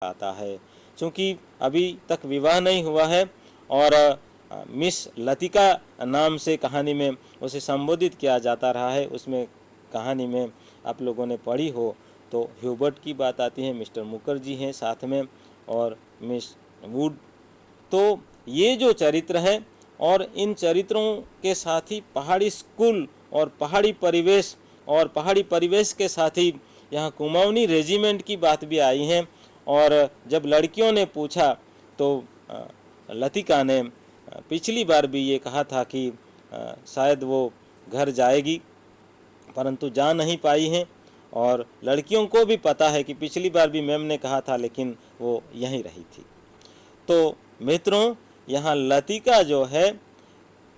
आता है। क्योंकि अभी तक विवाह नहीं हुआ है और मिस लतिका नाम से कहानी में उसे संबोधित किया जाता रहा है। उसमें कहानी में आप लोगों ने पढ़ी हो तो ह्यूबर्ट की बात आती है, मिस्टर मुखर्जी हैं साथ में और मिस वुड। तो ये जो चरित्र है और इन चरित्रों के साथ ही पहाड़ी स्कूल और पहाड़ी परिवेश के साथ ही यहाँ कुमाऊनी रेजिमेंट की बात भी आई है। और जब लड़कियों ने पूछा तो लतिका ने पिछली बार भी ये कहा था कि शायद वो घर जाएगी, परंतु जा नहीं पाई हैं। और लड़कियों को भी पता है कि पिछली बार भी मैम ने कहा था, लेकिन वो यहीं रही थी। तो मित्रों, यहाँ लतिका जो है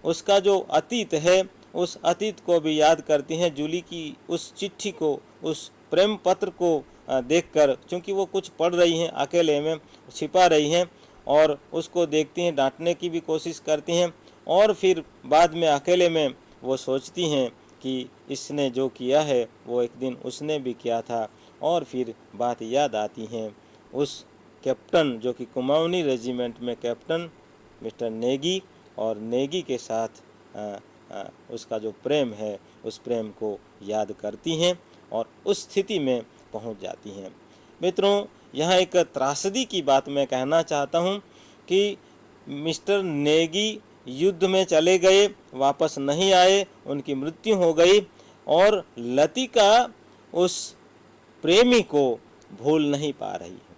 उसका जो अतीत है उस अतीत को भी याद करती हैं। जूली की उस चिट्ठी को, उस प्रेम पत्र को देखकर, क्योंकि वो कुछ पढ़ रही हैं, अकेले में छिपा रही हैं और उसको देखती हैं, डांटने की भी कोशिश करती हैं और फिर बाद में अकेले में वो सोचती हैं कि इसने जो किया है वो एक दिन उसने भी किया था। और फिर बात याद आती हैं उस कैप्टन जो कि कुमाऊनी रेजिमेंट में कैप्टन मिस्टर नेगी, और नेगी के साथ उसका जो प्रेम है उस प्रेम को याद करती हैं और उस स्थिति में पहुंच जाती हैं। मित्रों, यहाँ एक त्रासदी की बात मैं कहना चाहता हूँ कि मिस्टर नेगी युद्ध में चले गए, वापस नहीं आए, उनकी मृत्यु हो गई और लतिका उस प्रेमी को भूल नहीं पा रही है।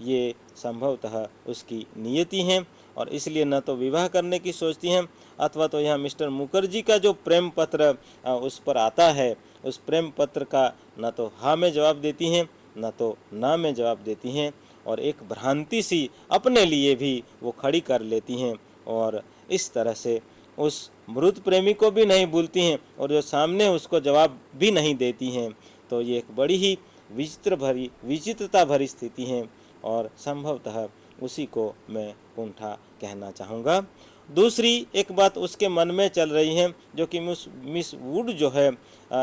ये संभवतः उसकी नियति है और इसलिए न तो विवाह करने की सोचती हैं, अथवा तो यहाँ मिस्टर मुखर्जी का जो प्रेम पत्र उस पर आता है, उस प्रेम पत्र का न तो हाँ में जवाब देती हैं न तो ना में जवाब देती हैं और एक भ्रांति सी अपने लिए भी वो खड़ी कर लेती हैं और इस तरह से उस मृत प्रेमी को भी नहीं भूलती हैं और जो सामने उसको जवाब भी नहीं देती हैं। तो ये एक बड़ी ही विचित्रता भरी स्थिति है और संभवतः उसी को मैं कुंठा कहना चाहूँगा। दूसरी एक बात उसके मन में चल रही है, जो कि मिस वुड जो है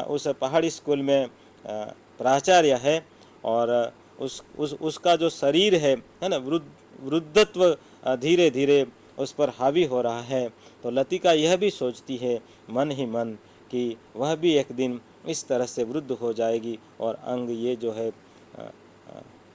उस पहाड़ी स्कूल में प्राचार्य है और उसका जो शरीर है ना, वृद्धत्व धीरे धीरे उस पर हावी हो रहा है। तो लतिका यह भी सोचती है मन ही मन कि वह भी एक दिन इस तरह से वृद्ध हो जाएगी और अंग ये जो है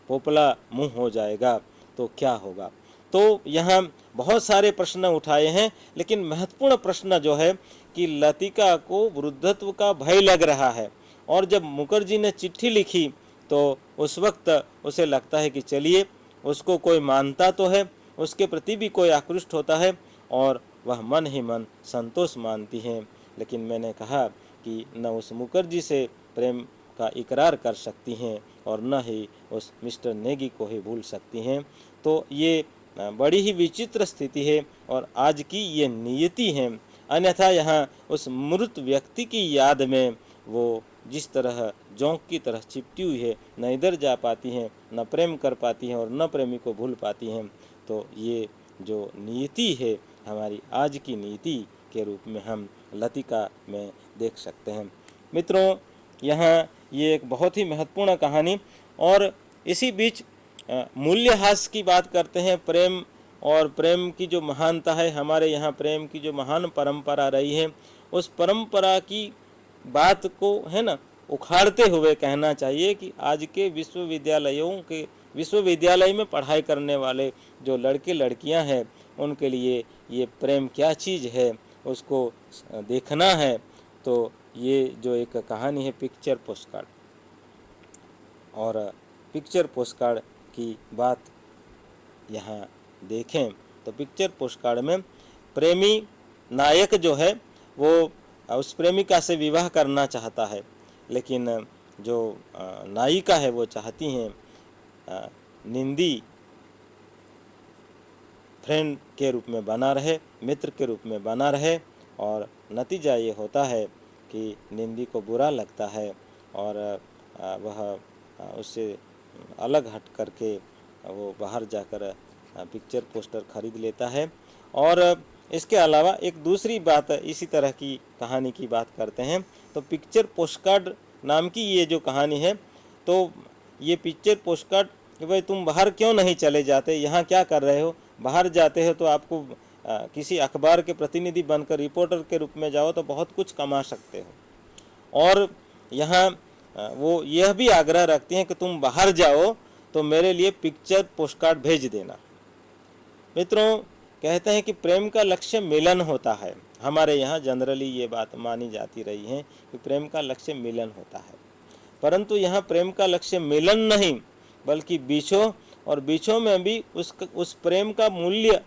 पोपला मुंह हो जाएगा, तो क्या होगा। तो यहाँ बहुत सारे प्रश्न उठाए हैं, लेकिन महत्वपूर्ण प्रश्न जो है कि लतिका को वृद्धत्व का भय लग रहा है और जब मुखर्जी ने चिट्ठी लिखी तो उस वक्त उसे लगता है कि चलिए उसको कोई मानता तो है, उसके प्रति भी कोई आकृष्ट होता है और वह मन ही मन संतोष मानती हैं। लेकिन मैंने कहा कि न उस मुखर्जी से प्रेम का इकरार कर सकती हैं और न ही उस मिस्टर नेगी को ही भूल सकती हैं। तो ये बड़ी ही विचित्र स्थिति है और आज की ये नियति है। अन्यथा यहाँ उस मृत व्यक्ति की याद में वो जिस तरह जोंक की तरह चिपटी हुई है, न इधर जा पाती हैं, न प्रेम कर पाती हैं और न प्रेमी को भूल पाती हैं। तो ये जो नीति है हमारी आज की नीति के रूप में हम लतिका में देख सकते हैं। मित्रों, यहाँ ये एक बहुत ही महत्वपूर्ण कहानी और इसी बीच मूल्यह्रास की बात करते हैं। प्रेम और प्रेम की जो महानता है, हमारे यहाँ प्रेम की जो महान परंपरा रही है, उस परंपरा की बात को है ना उखाड़ते हुए कहना चाहिए कि आज के विश्वविद्यालय में पढ़ाई करने वाले जो लड़के लड़कियां हैं, उनके लिए ये प्रेम क्या चीज़ है उसको देखना है। तो ये जो एक कहानी है पिक्चर पोस्टकार्ड, और पिक्चर पोस्टकार्ड की बात यहाँ देखें तो पिक्चर पोस्टकार्ड में प्रेमी नायक जो है वो उस प्रेमिका से विवाह करना चाहता है, लेकिन जो नायिका है वो चाहती हैं निंदी फ्रेंड के रूप में बना रहे, मित्र के रूप में बना रहे। और नतीजा ये होता है कि निंदी को बुरा लगता है और वह उससे अलग हट करके वो बाहर जाकर पिक्चर पोस्टर खरीद लेता है। और इसके अलावा एक दूसरी बात, इसी तरह की कहानी की बात करते हैं तो पिक्चर पोस्टकार्ड नाम की ये जो कहानी है, तो ये पिक्चर पोस्टकार्ड कि भाई तुम बाहर क्यों नहीं चले जाते, यहाँ क्या कर रहे हो, बाहर जाते हो तो आपको किसी अखबार के प्रतिनिधि बनकर रिपोर्टर के रूप में जाओ तो बहुत कुछ कमा सकते हो। और यहाँ वो यह भी आग्रह रखती हैं कि तुम बाहर जाओ तो मेरे लिए पिक्चर पोस्टकार्ड भेज देना। मित्रों, कहते हैं कि प्रेम का लक्ष्य मिलन होता है। हमारे यहाँ जनरली ये बात मानी जाती रही है कि प्रेम का लक्ष्य मिलन होता है, परंतु यहाँ प्रेम का लक्ष्य मिलन नहीं बल्कि बीछो, और बीछो में भी उस प्रेम का मूल्य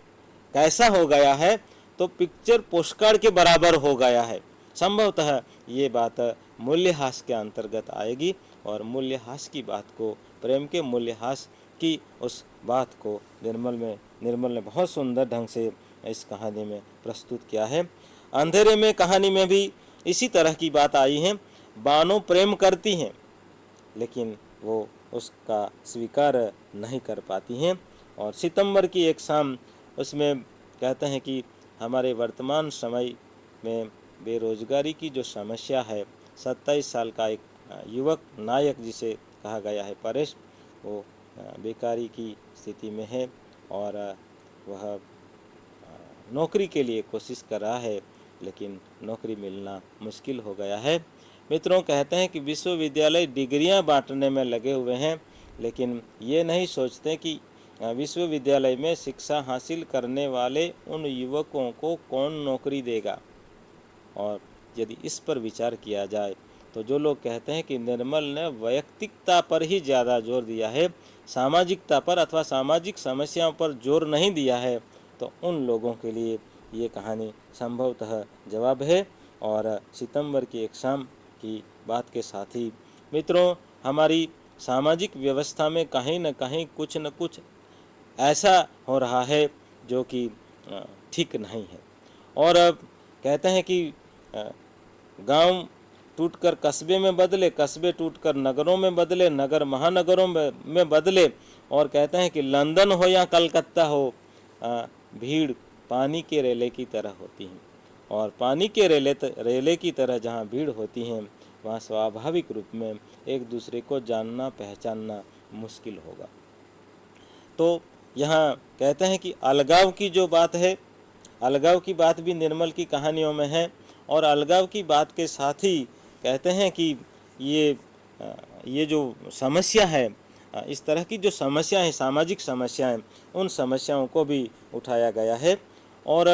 कैसा हो गया है तो पिक्चर पोस्टकार्ड के बराबर हो गया है। संभवतः ये बात मूल्यह्रास के अंतर्गत आएगी, और मूल्यह्रास की बात को, प्रेम के मूल्यह्रास की उस बात को निर्मल ने बहुत सुंदर ढंग से इस कहानी में प्रस्तुत किया है। अंधेरे में कहानी में भी इसी तरह की बात आई है। बानो प्रेम करती हैं लेकिन वो उसका स्वीकार नहीं कर पाती हैं। और सितंबर की एक शाम, उसमें कहते हैं कि हमारे वर्तमान समय में बेरोजगारी की जो समस्या है, 27 साल का एक युवक नायक जिसे कहा गया है परेश, वो बेकारी की स्थिति में है और वह नौकरी के लिए कोशिश कर रहा है, लेकिन नौकरी मिलना मुश्किल हो गया है। मित्रों, कहते हैं कि विश्वविद्यालय डिग्रियां बांटने में लगे हुए हैं, लेकिन ये नहीं सोचते कि विश्वविद्यालय में शिक्षा हासिल करने वाले उन युवकों को कौन नौकरी देगा। और यदि इस पर विचार किया जाए तो जो लोग कहते हैं कि निर्मल ने वैयक्तिकता पर ही ज़्यादा जोर दिया है, सामाजिकता पर अथवा सामाजिक समस्याओं पर जोर नहीं दिया है, तो उन लोगों के लिए ये कहानी संभवतः जवाब है। और सितंबर की एक शाम की बात के साथ ही मित्रों, हमारी सामाजिक व्यवस्था में कहीं न कहीं कुछ न कुछ ऐसा हो रहा है जो कि ठीक नहीं है। और कहते हैं कि गांव टूटकर कस्बे में बदले, कस्बे टूटकर नगरों में बदले, नगर महानगरों में बदले। और कहते हैं कि लंदन हो या कलकत्ता हो, भीड़ पानी के रेले की तरह होती है, और पानी के रेले की तरह जहाँ भीड़ होती है वहाँ स्वाभाविक रूप में एक दूसरे को जानना पहचानना मुश्किल होगा। तो यहाँ कहते हैं कि अलगाव की जो बात है, अलगाव की बात भी निर्मल की कहानियों में है, और अलगाव की बात के साथ ही कहते हैं कि ये जो समस्या है, इस तरह की जो समस्या है, सामाजिक समस्याएं, उन समस्याओं को भी उठाया गया है। और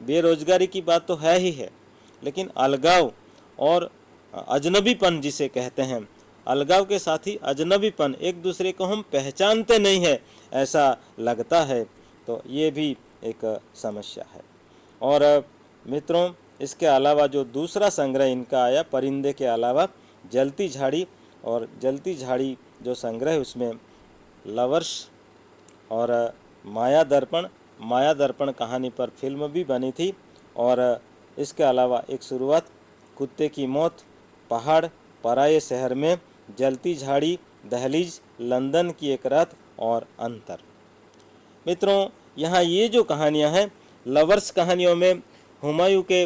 बेरोजगारी की बात तो है ही है, लेकिन अलगाव और अजनबीपन जिसे कहते हैं, अलगाव के साथ ही अजनबीपन, एक दूसरे को हम पहचानते नहीं है ऐसा लगता है, तो ये भी एक समस्या है। और मित्रों, इसके अलावा जो दूसरा संग्रह इनका आया, परिंदे के अलावा जलती झाड़ी, और जलती झाड़ी जो संग्रह है उसमें लवर्स और माया दर्पण कहानी पर फिल्म भी बनी थी। और इसके अलावा एक शुरुआत, कुत्ते की मौत, पहाड़, पराये शहर में, जलती झाड़ी, दहलीज, लंदन की एक रात और अंतर। मित्रों, यहाँ ये जो कहानियाँ हैं, लवर्स कहानियों में हुमायूं के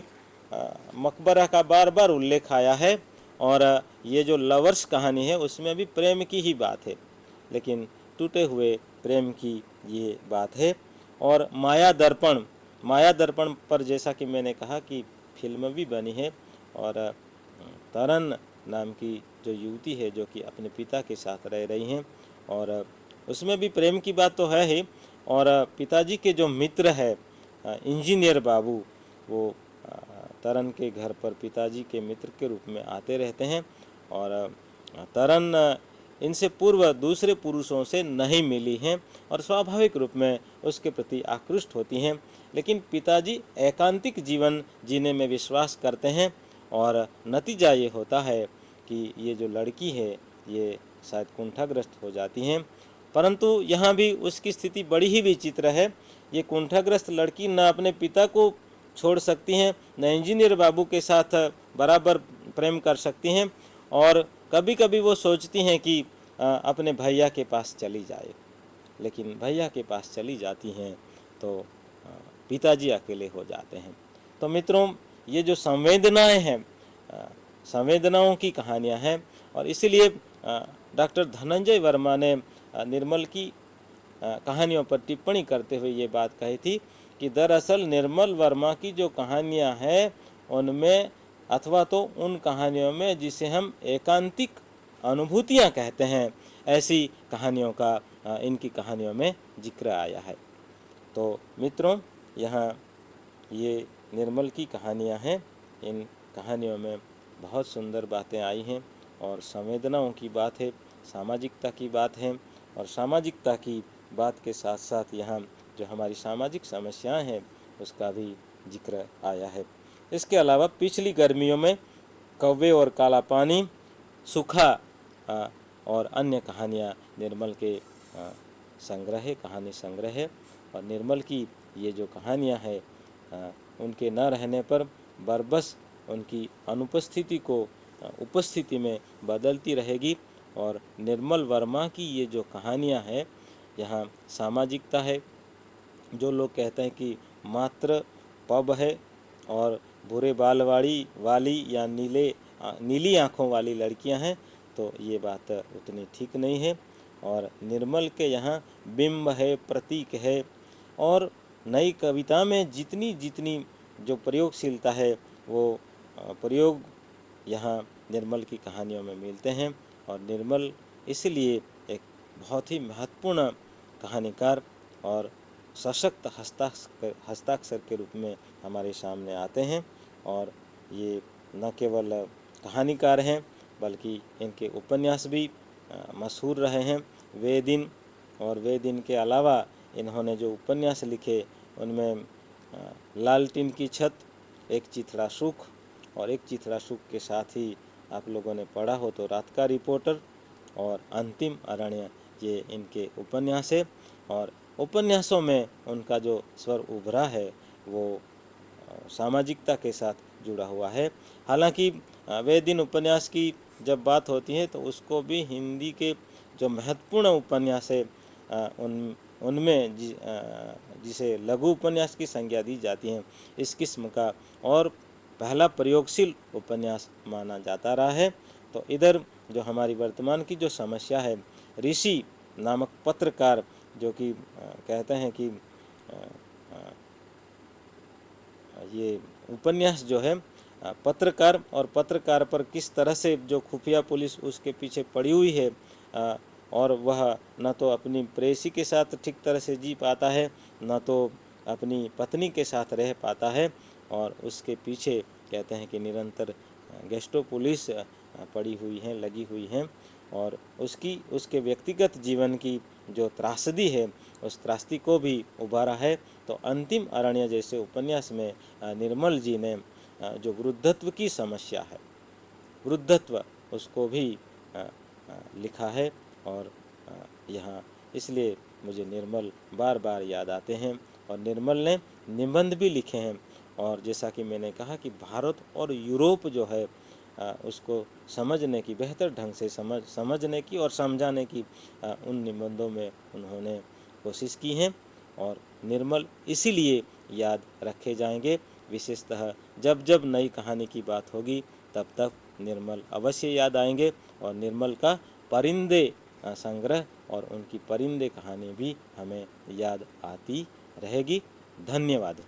मकबरा का बार बार उल्लेख आया है, और ये जो लवर्स कहानी है उसमें भी प्रेम की ही बात है, लेकिन टूटे हुए प्रेम की ये बात है। और माया दर्पण पर जैसा कि मैंने कहा कि फिल्म भी बनी है, और तरन नाम की जो युवती है जो कि अपने पिता के साथ रह रही हैं, और उसमें भी प्रेम की बात तो है ही। और पिताजी के जो मित्र है इंजीनियर बाबू, वो तरन के घर पर पिताजी के मित्र के रूप में आते रहते हैं, और तरन इनसे पूर्व दूसरे पुरुषों से नहीं मिली हैं और स्वाभाविक रूप में उसके प्रति आकृष्ट होती हैं, लेकिन पिताजी एकांतिक जीवन जीने में विश्वास करते हैं, और नतीजा ये होता है कि ये जो लड़की है ये शायद कुंठाग्रस्त हो जाती हैं। परंतु यहाँ भी उसकी स्थिति बड़ी ही विचित्र है। ये कुंठाग्रस्त लड़की न अपने पिता को छोड़ सकती हैं, न इंजीनियर बाबू के साथ बराबर प्रेम कर सकती हैं, और कभी कभी वो सोचती हैं कि अपने भैया के पास चली जाए, लेकिन भैया के पास चली जाती हैं तो पिताजी अकेले हो जाते हैं। तो मित्रों, ये जो संवेदनाएं हैं, संवेदनाओं की कहानियां हैं, और इसीलिए डॉक्टर धनंजय वर्मा ने निर्मल की कहानियों पर टिप्पणी करते हुए ये बात कही थी कि दरअसल निर्मल वर्मा की जो कहानियाँ हैं उनमें अथवा तो उन कहानियों में जिसे हम एकांतिक अनुभूतियाँ कहते हैं, ऐसी कहानियों का इनकी कहानियों में जिक्र आया है। तो मित्रों, यहाँ ये निर्मल की कहानियाँ हैं। इन कहानियों में बहुत सुंदर बातें आई हैं और संवेदनाओं की बात है, सामाजिकता की बात है, और सामाजिकता की बात के साथ साथ यहाँ जो हमारी सामाजिक समस्याएं हैं उसका भी जिक्र आया है। इसके अलावा पिछली गर्मियों में कौवे और काला पानी, सूखा और अन्य कहानियाँ निर्मल के संग्रह है, कहानी संग्रह है। और निर्मल की ये जो कहानियाँ हैं उनके न रहने पर बरबस उनकी अनुपस्थिति को उपस्थिति में बदलती रहेगी। और निर्मल वर्मा की ये जो कहानियाँ हैं यहाँ सामाजिकता है। जो लोग कहते हैं कि मात्र पब है और बुरे बाल वाली या नीली आँखों वाली लड़कियां हैं, तो ये बात उतनी ठीक नहीं है। और निर्मल के यहाँ बिंब है, प्रतीक है, और नई कविता में जितनी जितनी जो प्रयोगशीलता है वो प्रयोग यहाँ निर्मल की कहानियों में मिलते हैं। और निर्मल इसलिए एक बहुत ही महत्वपूर्ण कहानीकार और सशक्त हस्ताक्षर के रूप में हमारे सामने आते हैं। और ये न केवल कहानीकार हैं बल्कि इनके उपन्यास भी मशहूर रहे हैं। वे दिन और वे दिन के अलावा इन्होंने जो उपन्यास लिखे उनमें लालटीन की छत, एक चिथड़ा सुख, और एक चिथड़ा सुख के साथ ही आप लोगों ने पढ़ा हो तो रात का रिपोर्टर और अंतिम अरण्य, ये इनके उपन्यास है। और उपन्यासों में उनका जो स्वर उभरा है वो सामाजिकता के साथ जुड़ा हुआ है। हालांकि वे दिन उपन्यास की जब बात होती है तो उसको भी हिंदी के जो महत्वपूर्ण उपन्यास है उनमें जिसे लघु उपन्यास की संज्ञा दी जाती है, इस किस्म का और पहला प्रयोगशील उपन्यास माना जाता रहा है। तो इधर जो हमारी वर्तमान की जो समस्या है, ऋषि नामक पत्रकार जो कि कहते हैं कि ये उपन्यास जो है पत्रकार और पत्रकार पर किस तरह से जो खुफिया पुलिस उसके पीछे पड़ी हुई है, और वह न तो अपनी प्रेयसी के साथ ठीक तरह से जी पाता है, न तो अपनी पत्नी के साथ रह पाता है, और उसके पीछे कहते हैं कि निरंतर गेस्टो पुलिस पड़ी हुई हैं, लगी हुई हैं, और उसके व्यक्तिगत जीवन की जो त्रासदी है उस त्रासदी को भी उभारा है। तो अंतिम अरण्य जैसे उपन्यास में निर्मल जी ने जो वृद्धत्व की समस्या है, वृद्धत्व, उसको भी लिखा है। और यहाँ इसलिए मुझे निर्मल बार बार याद आते हैं। और निर्मल ने निबंध भी लिखे हैं, और जैसा कि मैंने कहा कि भारत और यूरोप जो है उसको समझने की, बेहतर ढंग से समझने की और समझाने की उन निबंधों में उन्होंने कोशिश की है। और निर्मल इसीलिए याद रखे जाएंगे। विशेषतः जब जब नई कहानी की बात होगी तब तक निर्मल अवश्य याद आएंगे। और निर्मल का परिंदे संग्रह और उनकी परिंदे कहानी भी हमें याद आती रहेगी। धन्यवाद।